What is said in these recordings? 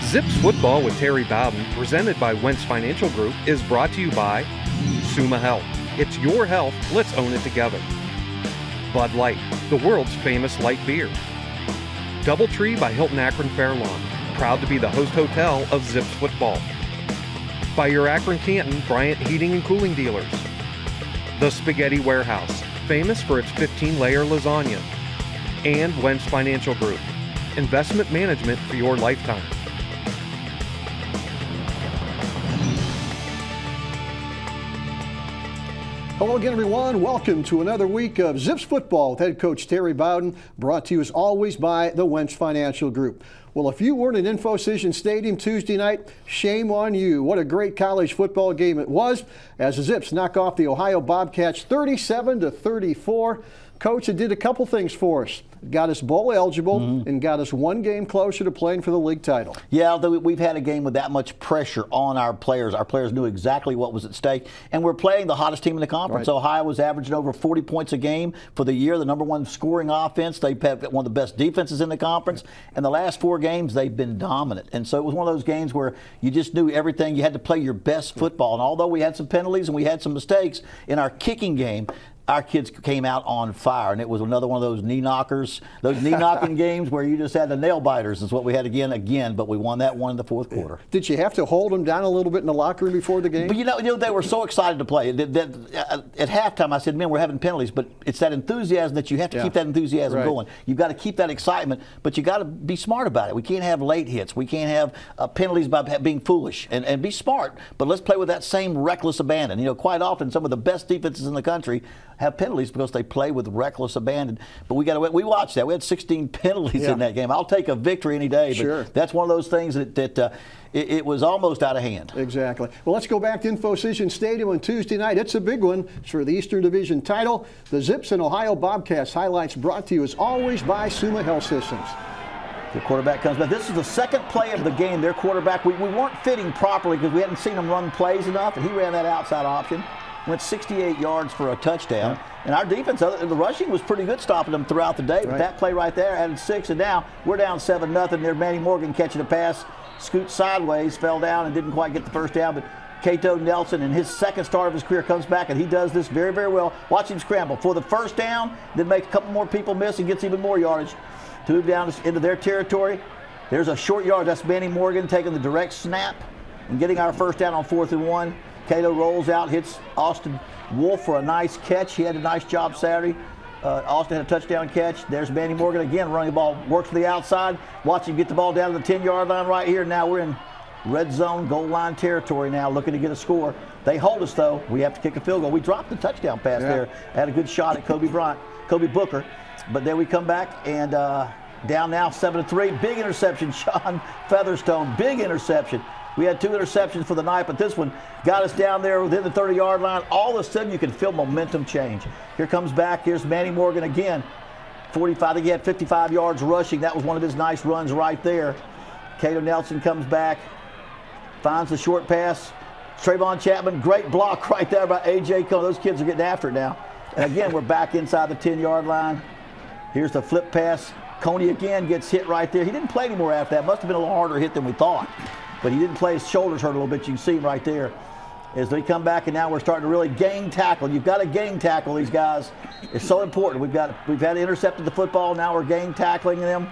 Zips Football with Terry Bowden, presented by Wentz Financial Group, is brought to you by Suma Health. It's your health, let's own it together. Bud Light, the world's famous light beer. Doubletree by Hilton Akron Fairlawn, proud to be the host hotel of Zips Football. By your Akron Canton Bryant Heating and Cooling dealers. The Spaghetti Warehouse, famous for its 15-layer lasagna. And Wentz Financial Group, investment management for your lifetime. Hello again, everyone. Welcome to another week of Zips Football with head coach Terry Bowden, brought to you as always by the Wentz Financial Group. Well, if you weren't at InfoCision Stadium Tuesday night, shame on you. What a great college football game it was as the Zips knock off the Ohio Bobcats 37-34. Coach, it did a couple things for us. Got us bowl eligible and got us one game closer to playing for the league title. Yeah, although we've had a game with that much pressure on our players. Our players knew exactly what was at stake. And we're playing the hottest team in the conference. Right. Ohio was averaging over 40 points a game for the year, the #1 scoring offense. They've had one of the best defenses in the conference. And the last 4 games, they've been dominant. And so it was one of those games where you just knew everything. You had to play your best football. And although we had some penalties and we had some mistakes in our kicking game, our kids came out on fire, and it was another one of those knee knockers, those knee knocking games where you just had the nail biters is what we had again, but we won that one in the fourth quarter. Did you have to hold them down a little bit in the locker room before the game? But you know they were so excited to play. At halftime, I said, man, we're having penalties, but it's that enthusiasm that you have to keep that enthusiasm going. You've got to keep that excitement, but you got to be smart about it. We can't have late hits. We can't have penalties by being foolish, and be smart, but let's play with that same reckless abandon. You know, quite often some of the best defenses in the country have penalties because they play with reckless abandon. But we watched that. We had 16 penalties in that game. I'll take a victory any day, but that's one of those things that it was almost out of hand. Exactly. Well, let's go back to InfoCision Stadium on Tuesday night. It's a big one. It's for the Eastern Division title. The Zips and Ohio Bobcats highlights brought to you as always by Suma Health Systems. The quarterback comes back. This is the second play of the game. Their quarterback, we weren't fitting properly because we hadn't seen him run plays enough, and he ran that outside option. Went 68 yards for a touchdown. And our defense, the rushing was pretty good stopping them throughout the day. But that play right there added 6, and now we're down 7-0. There's Manny Morgan catching a pass, scoots sideways, fell down and didn't quite get the first down. But Cato Nelson, in his second start of his career, comes back, and he does this very, very well. Watch him scramble for the first down, then make a couple more people miss and gets even more yardage to move down into their territory. There's a short yard. That's Manny Morgan taking the direct snap and getting our first down on 4th and 1. Cato rolls out, hits Austin Wolf for a nice catch. He had a nice job Saturday. Austin had a touchdown catch. There's Manny Morgan again running the ball, works to the outside. Watch him get the ball down to the 10-yard line right here. Now we're in red zone, goal line territory now, looking to get a score. They hold us, though. We have to kick a field goal. We dropped the touchdown pass there. Had a good shot at Kobe Booker. But then we come back and down now 7-3. Big interception, Sean Featherstone. Big interception. We had 2 interceptions for the night, but this one got us down there within the 30-yard line. All of a sudden, you can feel momentum change. Here comes back. Here's Manny Morgan again. 45. I think he had 55 yards rushing. That was one of his nice runs right there. Cato Nelson comes back, finds the short pass. Trayvon Chapman, great block right there by A.J. Cone. Those kids are getting after it now. And again, we're back inside the 10-yard line. Here's the flip pass. Coney again gets hit right there. He didn't play anymore after that. Must have been a little harder hit than we thought. But he didn't play. His shoulders hurt a little bit. You can see him right there as they come back, and now we're starting to really gang tackle. You've got to gang tackle these guys. It's so important. We've had intercepted the football. Now we're gang tackling them.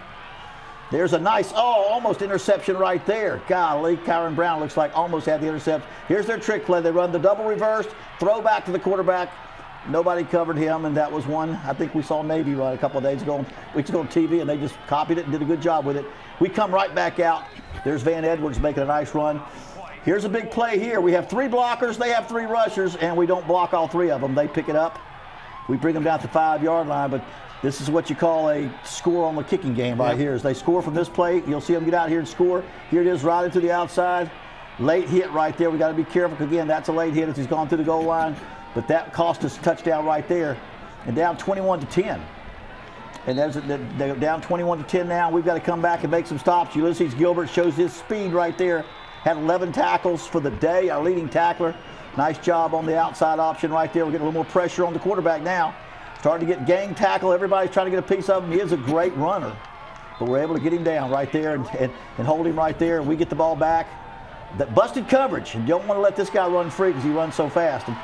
There's a nice, almost interception right there. Golly, Kyron Brown looks like almost had the interception. Here's their trick play. They run the double reverse, throw back to the quarterback. Nobody covered him, and that was one I think we saw Navy run a couple of days ago. We just go on TV, and they just copied it and did a good job with it. We come right back out. There's Van Edwards making a nice run. Here's a big play here. We have 3 blockers. They have 3 rushers, and we don't block all 3 of them. They pick it up. We bring them down to the 5-yard line, but this is what you call a score on the kicking game right here. As they score from this play, you'll see them get out here and score. Here it is, riding to the outside. Late hit right there. We got to be careful. Again, that's a late hit as he's gone through the goal line. But that cost us a touchdown right there. And down 21-10. And they're down 21-10 now. We've got to come back and make some stops. Ulysses Gilbert shows his speed right there. Had 11 tackles for the day, our leading tackler. Nice job on the outside option right there. We're getting a little more pressure on the quarterback now. Starting to get gang tackle. Everybody's trying to get a piece of him. He is a great runner. but we're able to get him down right there and hold him right there, and we get the ball back. That busted coverage, and you don't want to let this guy run free because he runs so fast. And,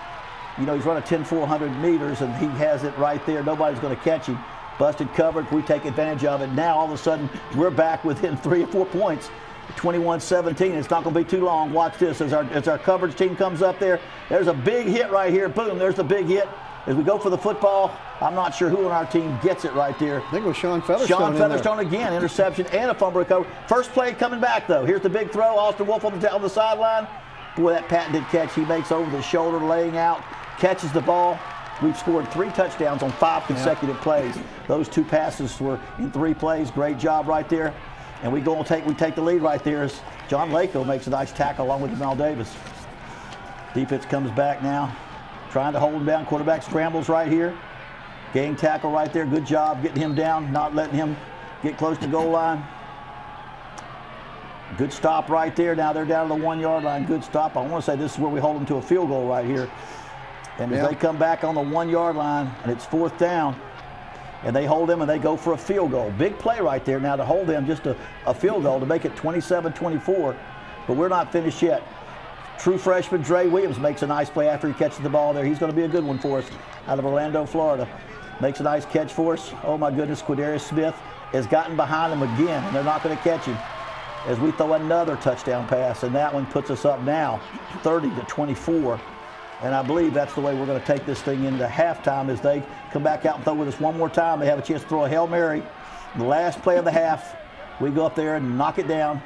you know, he's running 10-400 meters, and he has it right there. Nobody's going to catch him. Busted coverage, we take advantage of it. Now, all of a sudden, we're back within 3 or 4 points. 21-17. It's not going to be too long. Watch this as our coverage team comes up there. There's a big hit right here. Boom, there's the big hit. As we go for the football, I'm not sure who on our team gets it right there. I think it was Sean Featherstone. Sean Featherstone again, interception and a fumble recovery. First play coming back, though. Here's the big throw. Austin Wolf on the sideline. Boy, that patented catch he makes over the shoulder, laying out, catches the ball. We've scored 3 touchdowns on 5 consecutive plays. Those 2 passes were in 3 plays. Great job right there. And we take the lead right there as John Lako makes a nice tackle along with Jamal Davis. Defense comes back now, trying to hold him down. Quarterback scrambles right here. Gang tackle right there. Good job getting him down, not letting him get close to goal line. Good stop right there. Now they're down to the 1-yard line. Good stop. I want to say this is where we hold them to a field goal right here. And as they come back on the 1-yard line, and it's 4th down, and they hold them and they go for a field goal. Big play right there now to hold them, just a field goal to make it 27-24. But we're not finished yet. True freshman Dre Williams makes a nice play after he catches the ball there. He's going to be a good one for us out of Orlando, Florida. Makes a nice catch for us. Oh, my goodness, Quadarius Smith has gotten behind him again, and they're not going to catch him as we throw another touchdown pass, and that one puts us up now 30-24. And I believe that's the way we're going to take this thing into halftime as they come back out and throw with us one more time. They have a chance to throw a Hail Mary. The last play of the half, we go up there and knock it down.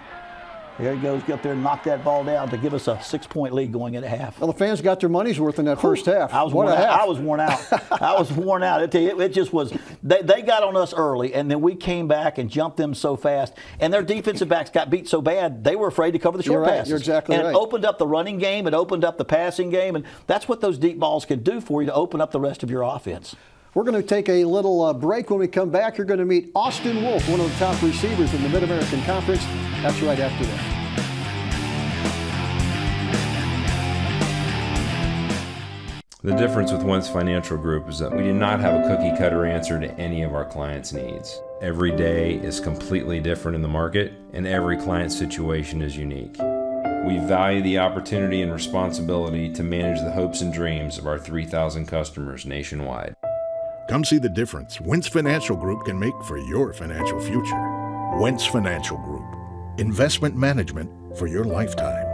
There he goes, get up there and knock that ball down to give us a 6-point lead going into half. Well, the fans got their money's worth in that first half. I was worn out. I was worn out. It just was, they got on us early, and then we came back and jumped them so fast. And their defensive backs got beat so bad, they were afraid to cover the short passes. You're exactly right. And it opened up the running game. It opened up the passing game. And that's what those deep balls can do for you to open up the rest of your offense. We're going to take a little break. When we come back, you're going to meet Austin Wolf, one of the top receivers in the Mid-American Conference. That's right after this. The difference with Wentz Financial Group is that we do not have a cookie-cutter answer to any of our clients' needs. Every day is completely different in the market, and every client situation is unique. We value the opportunity and responsibility to manage the hopes and dreams of our 3,000 customers nationwide. Come see the difference Wentz Financial Group can make for your financial future. Wentz Financial Group. Investment management for your lifetime.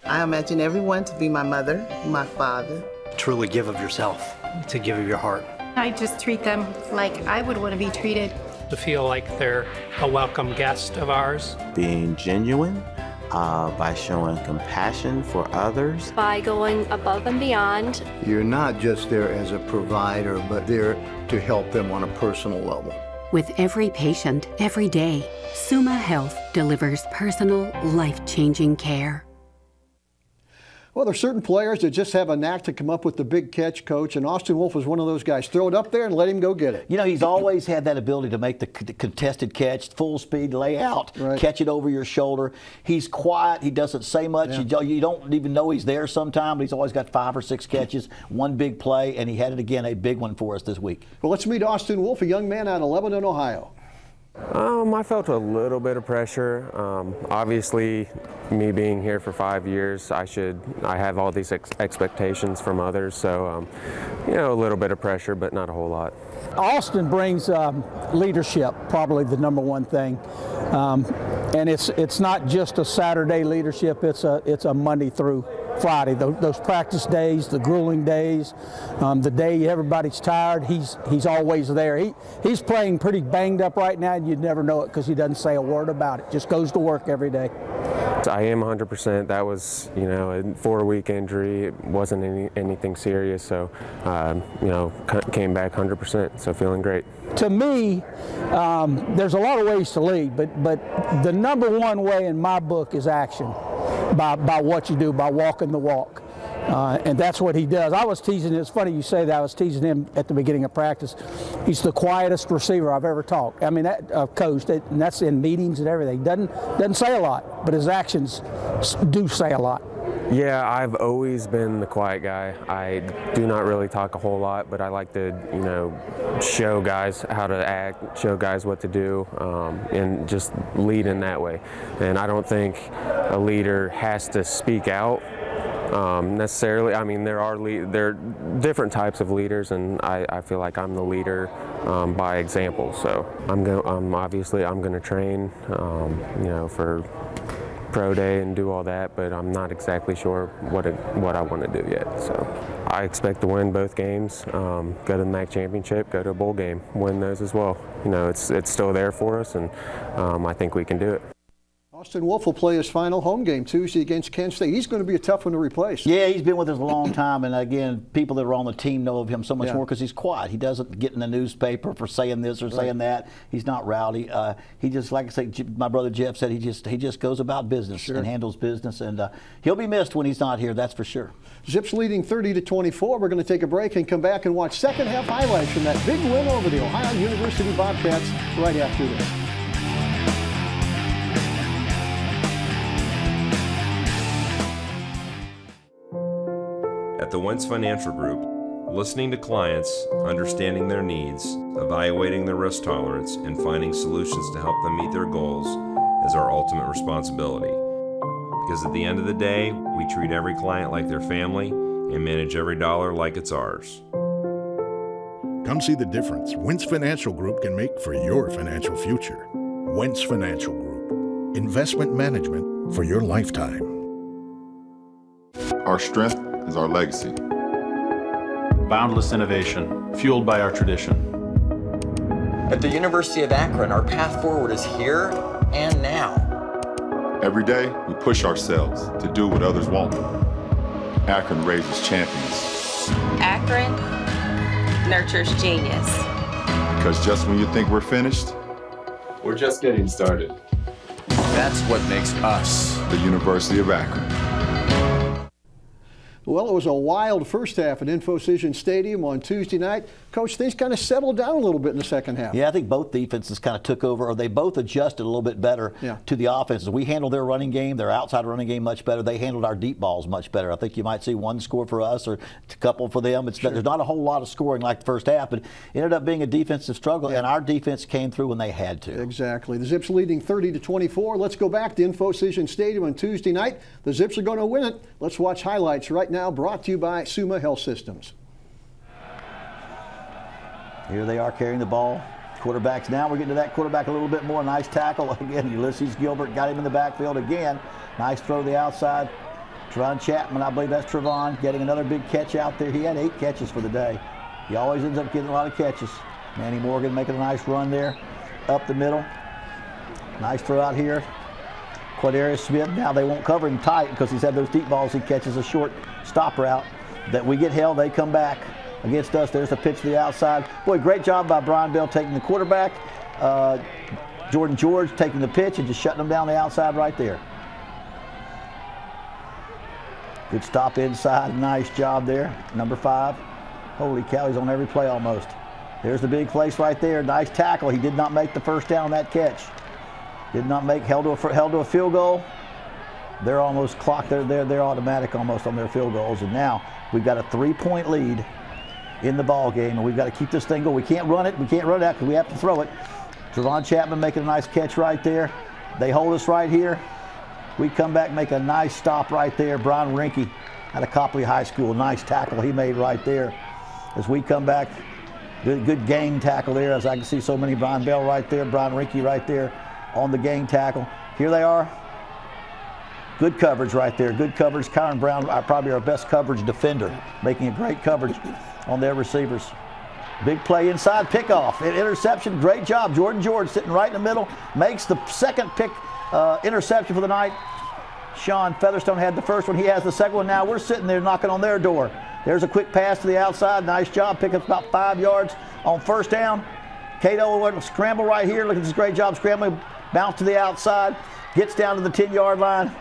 I imagine everyone to be my mother, my father. Truly give of yourself, to give of your heart. I just treat them like I would want to be treated. To feel like they're a welcome guest of ours. Being genuine, by showing compassion for others. By going above and beyond. You're not just there as a provider, but there to help them on a personal level. With every patient, every day, Summa Health delivers personal, life-changing care. Well, there's certain players that just have a knack to come up with the big catch, Coach, and Austin Wolf was one of those guys. Throw it up there and let him go get it. You know, he's always had that ability to make the contested catch, full speed, lay out, catch it over your shoulder. He's quiet. He doesn't say much. Yeah. You don't even know he's there sometimes, but he's always got 5 or 6 catches, one big play, and he had it again, a big one for us this week. Well, let's meet Austin Wolf, a young man out of Lebanon, Ohio. I felt a little bit of pressure. Obviously, me being here for 5 years, I have all these expectations from others. So, you know, a little bit of pressure, but not a whole lot. Austin brings leadership, probably the -- thing, and it's not just a Saturday leadership. It's a Monday through Friday. Those practice days, the grueling days, the day everybody's tired, he's always there. He's playing pretty banged up right now, and you'd never know it because he doesn't say a word about it. Just goes to work every day. I am 100%. That was, you know, a 4-week injury. It wasn't anything serious, so you know, came back 100%. So feeling great. To me, there's a lot of ways to lead, but the #1 way in my book is action. By what you do, by walking the walk. And that's what he does. I was teasing him. It's funny you say that. I was teasing him at the beginning of practice. He's the quietest receiver I've ever talked. I mean, coached, and that's in meetings and everything. Doesn't say a lot, but his actions do say a lot. Yeah, I've always been the quiet guy. I do not really talk a whole lot, but I like to, you know, show guys how to act, show guys what to do, and just lead in that way. And I don't think a leader has to speak out necessarily. I mean, there are different types of leaders, and I feel like I'm the leader by example. So obviously I'm going to train, you know, for pro day and do all that, but I'm not exactly sure what I want to do yet. So I expect to win both games, go to the MAC championship, go to a bowl game, win those as well. You know, it's still there for us, and I think we can do it. Austin Wolf will play his final home game Tuesday against Kent State. He's going to be a tough one to replace. Yeah, he's been with us a long time, and again, people that are on the team know of him so much more because he's quiet. He doesn't get in the newspaper for saying this or saying that. He's not rowdy. He just, like I say, my brother Jeff said, he just goes about business and handles business, and he'll be missed when he's not here, that's for sure. Zips leading 30-24. We're going to take a break and come back and watch second half highlights from that big win over the Ohio University Bobcats right after this. At the Wentz Financial Group, listening to clients, understanding their needs, evaluating their risk tolerance, and finding solutions to help them meet their goals is our ultimate responsibility. Because at the end of the day, we treat every client like their family and manage every dollar like it's ours. Come see the difference Wentz Financial Group can make for your financial future. Wentz Financial Group. Investment management for your lifetime. Our strength is our legacy. Boundless innovation, fueled by our tradition. At the University of Akron, our path forward is here and now. Every day, we push ourselves to do what others won't. Akron raises champions. Akron nurtures genius. Because just when you think we're finished, we're just getting started. That's what makes us the University of Akron. Well, it was a wild first half at InfoCision Stadium on Tuesday night. Coach, things kind of settled down a little bit in the second half. Yeah, I think both defenses kind of took over, or they both adjusted a little bit better to the offenses. We handled their running game, their outside running game much better. They handled our deep balls much better. I think you might see one score for us or a couple for them. There's not a whole lot of scoring like the first half, but it ended up being a defensive struggle, and our defense came through when they had to. Exactly. The Zips leading 30-24. Let's go back to InfoCision Stadium on Tuesday night. The Zips are going to win it. Let's watch highlights right now, brought to you by Summa Health Systems. Here they are carrying the ball. Quarterbacks now. We're getting to that quarterback a little bit more. Nice tackle. Again, Ulysses Gilbert got him in the backfield again. Nice throw to the outside. Trevon Chapman, I believe that's Trevon, getting another big catch out there. He had 8 catches for the day. He always ends up getting a lot of catches. Manny Morgan making a nice run there up the middle. Nice throw out here. Quadarius Smith, now they won't cover him tight because he's had those deep balls. He catches a short stop route that we get held. They come back against us. There's the pitch to the outside. Boy, great job by Brian Bell taking the quarterback. Jordan George taking the pitch and just shutting them down the outside right there. Good stop inside. Nice job there. Number 5. Holy cow, he's on every play almost. There's the big place right there. Nice tackle. He did not make the first down on that catch. Did not make, held to a field goal. They're almost clocked. They're automatic almost on their field goals. And now we've got a 3-point lead in the ball game, and we've got to keep this thing going. We can't run it. We can't run it out because we have to throw it. Trevon Chapman making a nice catch right there. They hold us right here. We come back, make a nice stop right there. Brian Rinke out of Copley High School. Nice tackle he made right there. As we come back, good gang tackle there. As I can see so many. Brian Bell right there. Brian Rinke right there on the gang tackle. Here they are. Good coverage right there. Good coverage. Kyron Brown, probably our best coverage defender, making a great coverage on their receivers. Big play inside, pickoff, interception. Great job. Jordan George sitting right in the middle, makes the second interception for the night. Sean Featherstone had the first one. He has the second one now. We're sitting there knocking on their door. There's a quick pass to the outside. Nice job. Pick up about 5 yards on first down. Cato will scramble right here. Look at this great job scrambling. Bounce to the outside. Gets down to the 10-yard line.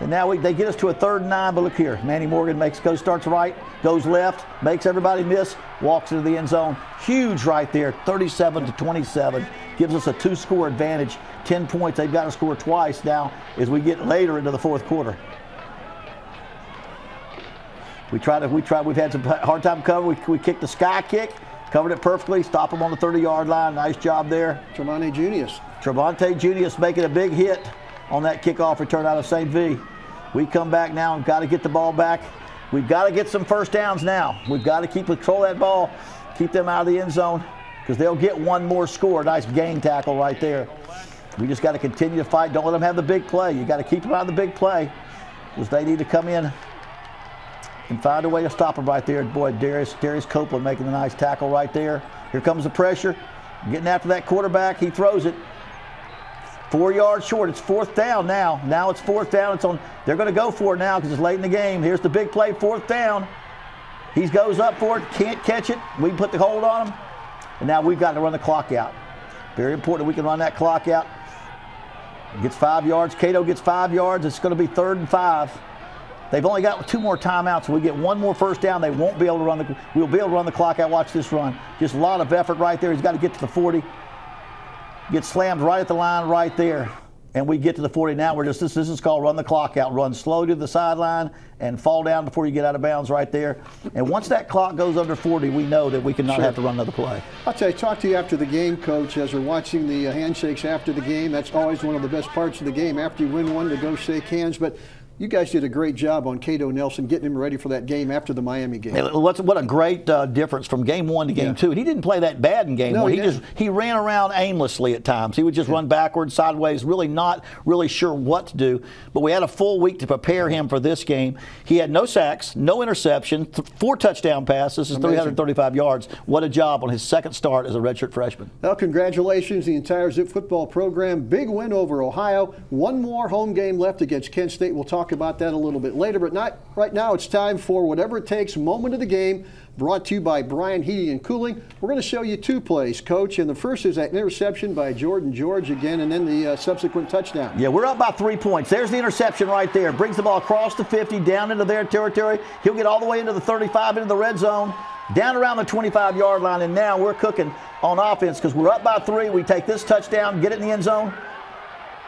And now they get us to a 3rd and 9, but look here. Manny Morgan starts right, goes left, makes everybody miss, walks into the end zone. Huge right there, 37-27. Gives us a 2-score advantage, 10 points. They've got to score twice now as we get later into the 4th quarter. We've had some hard time covering. We kicked the sky kick, covered it perfectly, stop them on the 30-yard line. Nice job there. Trevante Junius making a big hit on that kickoff return out of St. V. We come back now and got to get the ball back. We've got to get some first downs now. We've got to keep control of that ball, keep them out of the end zone, because they'll get one more score. Nice game tackle right there. We just got to continue to fight. Don't let them have the big play. You got to keep them out of the big play, because they need to come in and find a way to stop them right there. Boy, Darius Copeland making a nice tackle right there. Here comes the pressure. Getting after that quarterback. He throws it. 4 yards short. It's fourth down now. Now it's fourth down. They're going to go for it now because it's late in the game. Here's the big play, fourth down. He goes up for it, can't catch it. We put the hold on him. And now we've got to run the clock out. Very important we can run that clock out. Gets 5 yards. Cato gets 5 yards. It's going to be 3rd and 5. They've only got 2 more timeouts. We get one more first down. They won't be able to we'll be able to run the clock out. Watch this run. Just a lot of effort right there. He's got to get to the 40. Gets slammed right at the line right there. And we get to the 40 now. This is called run the clock out. Run slow to the sideline and fall down before you get out of bounds right there. And once that clock goes under 40, we know that we cannot have to run another play. I'll tell you, talk to you after the game, Coach, as we're watching the handshakes after the game. That's always one of the best parts of the game. After you win one, to go shake hands. But you guys did a great job on Cato Nelson, getting him ready for that game after the Miami game. What a great difference from game 1 to game 2. And he didn't play that bad in game 1. He ran around aimlessly at times. He would just run backwards, sideways, really not really sure what to do. But we had a full week to prepare him for this game. He had no sacks, no interception, 4 touchdown passes, 335 yards. What a job on his second start as a redshirt freshman. Well, congratulations, the entire Zip football program. Big win over Ohio. One more home game left against Kent State. We'll talk about that a little bit later, but not right now. It's time for Whatever It Takes moment of the game, brought to you by Bryan Heating and Cooling. We're going to show you 2 plays, Coach, and the first is that interception by Jordan George again, and then the subsequent touchdown. Yeah, we're up by 3 points. There's the interception right there. Brings the ball across the 50, down into their territory. He'll get all the way into the 35, into the red zone, down around the 25-yard line, and now we're cooking on offense because we're up by 3. We take this touchdown, get it in the end zone,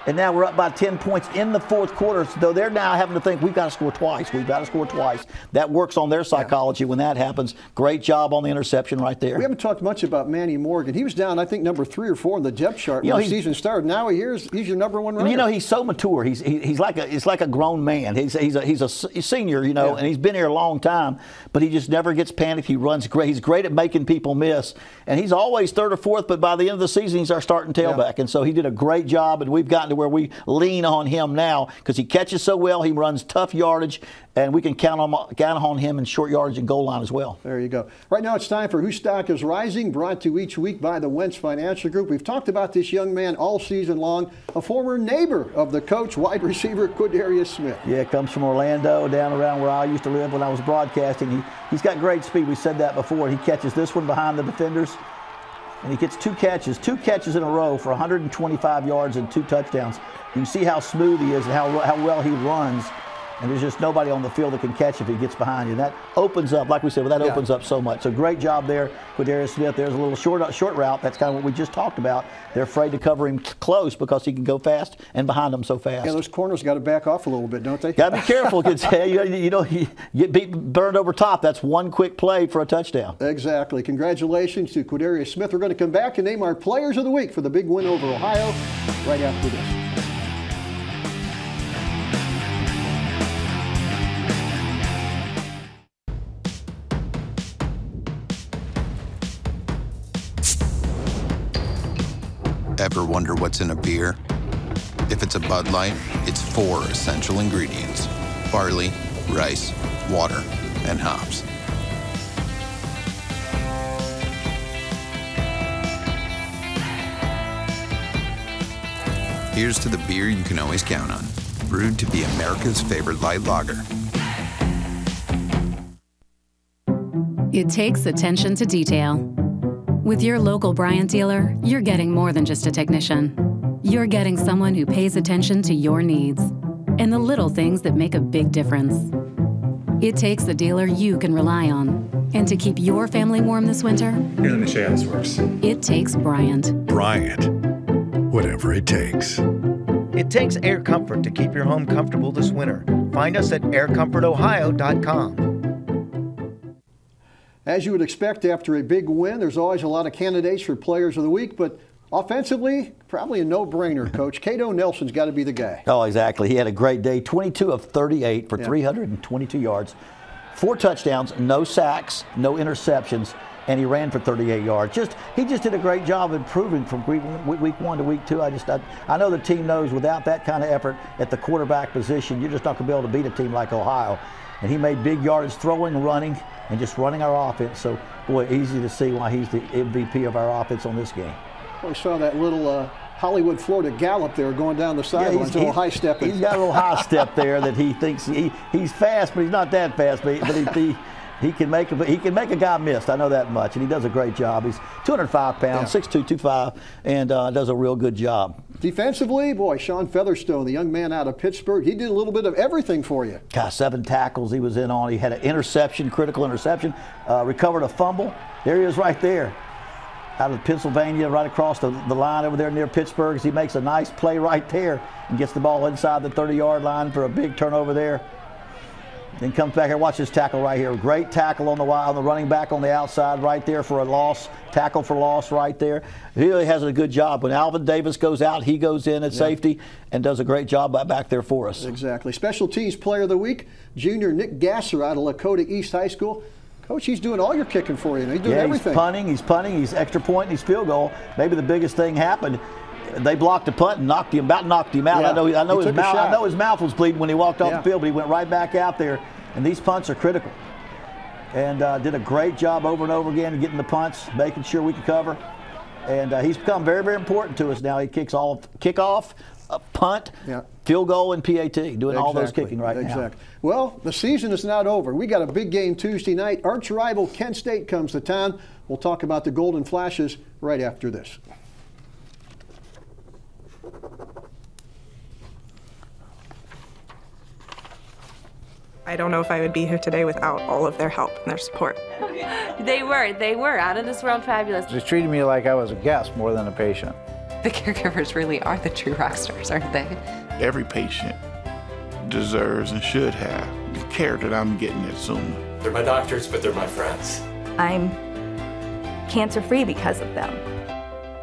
and now we're up by 10 points in the fourth quarter. So they're now having to think, we've got to score twice. We've got to score twice. That works on their psychology when that happens. Great job on the interception right there. We haven't talked much about Manny Morgan. He was down, I think, number 3 or 4 in the depth chart when the season started. Now he's your number 1 runner. You know, he's so mature. He's like a grown man. He's a senior, you know, and he's been here a long time, but he just never gets panicked. He runs great. He's great at making people miss, and he's always 3rd or 4th, but by the end of the season, he's our starting tailback, and so he did a great job, and we've gotten to where we lean on him now because he catches so well. He runs tough yardage, and we can count on him in short yardage and goal line as well. There you go. Right now it's time for Whose Stock is Rising, brought to you each week by the Wentz Financial Group. We've talked about this young man all season long, a former neighbor of the coach, wide receiver Quadarius Smith. Yeah, comes from Orlando, down around where I used to live when I was broadcasting. He's got great speed. We said that before. He catches this one behind the defenders, and he gets 2 catches in a row for 125 yards and 2 touchdowns. You can see how smooth he is and how well he runs. And there's just nobody on the field that can catch if he gets behind you. And that opens up, like we said, opens up so much. So great job there with Darius Smith. There's a little short route. That's kind of what we just talked about. They're afraid to cover him close because he can go fast and behind them so fast. Yeah, those corners got to back off a little bit, don't they? Got to be careful because you get burned over top. That's one quick play for a touchdown. Exactly. Congratulations to Quadarius Smith. We're going to come back and name our players of the week for the big win over Ohio right after this. Ever wonder what's in a beer? If it's a Bud Light, it's 4 essential ingredients: barley, rice, water, and hops. Here's to the beer you can always count on, brewed to be America's favorite light lager. It takes attention to detail. With your local Bryant dealer, you're getting more than just a technician. You're getting someone who pays attention to your needs and the little things that make a big difference. It takes a dealer you can rely on. And to keep your family warm this winter, here, let me show you how this works. It takes Bryant. Bryant. Whatever it takes. It takes air comfort to keep your home comfortable this winter. Find us at aircomfortohio.com. As you would expect after a big win, there's always a lot of candidates for Players of the Week, but offensively, probably a no-brainer, Coach. Cato Nelson's got to be the guy. Oh, exactly. He had a great day. 22 of 38 for 322 yards, 4 touchdowns, no sacks, no interceptions, and he ran for 38 yards. He just did a great job improving from week 1 to week 2. I know the team knows without that kind of effort at the quarterback position, you're just not going to be able to beat a team like Ohio. And he made big yardage throwing, running, and just running our offense. So, boy, easy to see why he's the MVP of our offense on this game. We saw that little Hollywood, Florida gallop there going down the sidelines, a little high step. He's got a little high step there that he thinks he's fast, but he's not that fast. But he can make a guy miss. I know that much, and he does a great job. He's 205 pounds, 6'2", 205, and does a real good job. Defensively, boy, Sean Featherstone, the young man out of Pittsburgh, he did a little bit of everything for you. Got 7 tackles he was in on. He had an interception, critical interception, recovered a fumble. There he is right there. Out of Pennsylvania, right across the line over there near Pittsburgh. He makes a nice play right there and gets the ball inside the 30-yard line for a big turnover there. Then comes back here. Watch this tackle right here. Great tackle on the running back on the outside right there for a loss. Tackle for loss right there. He really has a good job. When Alvin Davis goes out, he goes in at safety and does a great job back there for us. Exactly. Special Teams Player of the Week, junior Nick Gasser out of Lakota East High School. Coach, he's doing all your kicking for you. He's doing everything. He's punting, he's extra point, he's field goal. Maybe the biggest thing happened. They blocked a punt and knocked him out. Yeah. I know his mouth was bleeding when he walked off the field, but he went right back out there. And these punts are critical. And did a great job over and over again getting the punts, making sure we could cover. And he's become very, very important to us now. He kicks all kickoff, punt, field goal, and PAT, doing all those kicking right now. Well, the season is not over. We got a big game Tuesday night. Arch rival Kent State comes to town. We'll talk about the Golden Flashes right after this. I don't know if I would be here today without all of their help and their support. They were out of this world fabulous. They treated me like I was a guest more than a patient. The caregivers really are the true rock stars, aren't they? Every patient deserves and should have the care that I'm getting at Suma. They're my doctors, but they're my friends. I'm cancer-free because of them.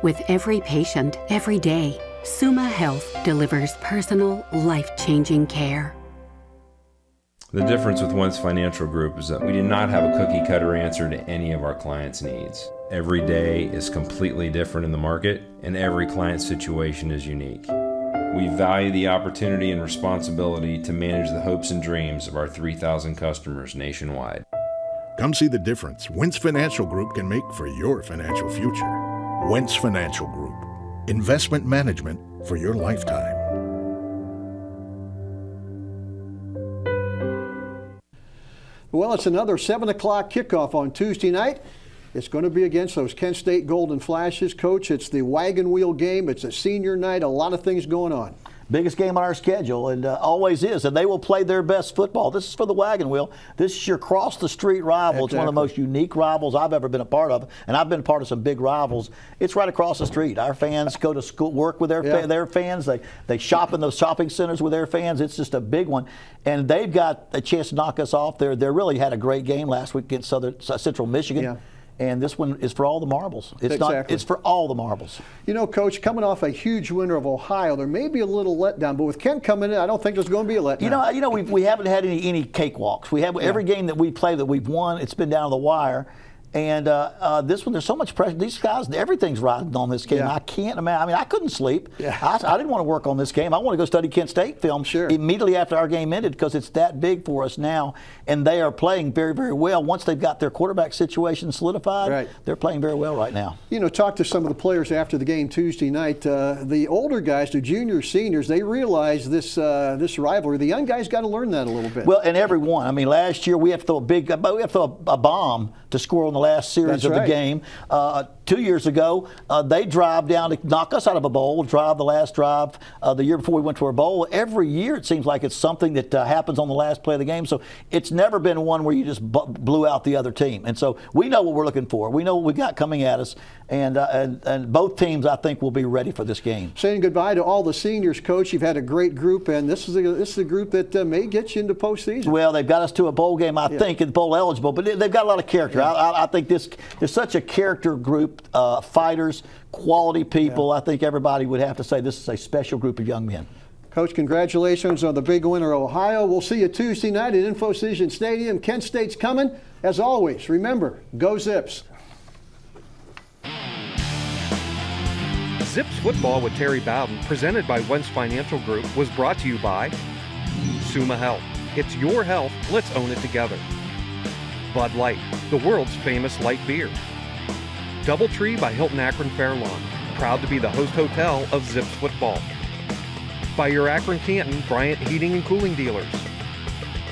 With every patient, every day, Suma Health delivers personal, life-changing care. The difference with Wentz Financial Group is that we do not have a cookie-cutter answer to any of our clients' needs. Every day is completely different in the market, and every client situation is unique. We value the opportunity and responsibility to manage the hopes and dreams of our 3,000 customers nationwide. Come see the difference Wentz Financial Group can make for your financial future. Wentz Financial Group. Investment management for your lifetime. Well, it's another 7 o'clock kickoff on Tuesday night. It's going to be against those Kent State Golden Flashes. Coach, it's the wagon wheel game. It's a senior night. A lot of things going on. Biggest game on our schedule, and always is. And they will play their best football. This is for the wagon wheel. This is your cross-the-street rival. Exactly. It's one of the most unique rivals I've ever been a part of, and I've been part of some big rivals. It's right across the street. Our fans go to school, work with their fans. They shop in those shopping centers with their fans. It's just a big one, and they've got a chance to knock us off. They really had a great game last week against Central Michigan. Yeah. And this one is for all the marbles. It's for all the marbles. You know, Coach, coming off a huge winner of Ohio, there may be a little letdown, but with Kent coming in, I don't think there's going to be a letdown. You know, we haven't had any cakewalks. We have every game that we play that we've won, it's been down to the wire. And this one, there's so much pressure. These guys, everything's riding on this game. Yeah. I can't imagine. I mean, I couldn't sleep. Yeah. I didn't want to work on this game. I want to go study Kent State film immediately after our game ended because it's that big for us now. And they are playing very, very well. Once they've got their quarterback situation solidified, they're playing very well right now. You know, talk to some of the players after the game Tuesday night. The older guys, the juniors, seniors, they realize this rivalry. The young guys got to learn that a little bit. Well, and everyone. I mean, last year we have to throw a bomb to score on the last series of the game. 2 years ago, they drive down to knock us out of a bowl, drive the last drive the year before we went to our bowl. Every year it seems like it's something that happens on the last play of the game. So it's never been one where you just blew out the other team. And so we know what we're looking for. We know what we got coming at us. and both teams, I think, will be ready for this game. Saying goodbye to all the seniors, Coach. You've had a great group, and this is a group that may get you into postseason. Well, they've got us to a bowl game, I think, and bowl eligible, but they've got a lot of character. I think there's such a character group, fighters, quality people. I think everybody would have to say this is a special group of young men. Coach, congratulations on the big winner, Ohio. We'll see you Tuesday night at InfoCision Stadium. Kent State's coming. As always, remember, go Zips. Zips Football with Terry Bowden, presented by Wentz Financial Group, was brought to you by Summa Health. It's your health. Let's own it together. Bud Light, the world's famous light beer. DoubleTree by Hilton Akron Fairlawn, proud to be the host hotel of Zips Football. By your Akron Canton Bryant Heating and Cooling dealers.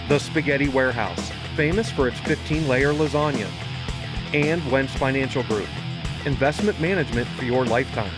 The Spaghetti Warehouse, famous for its 15-layer lasagna. And Wentz Financial Group, investment management for your lifetime.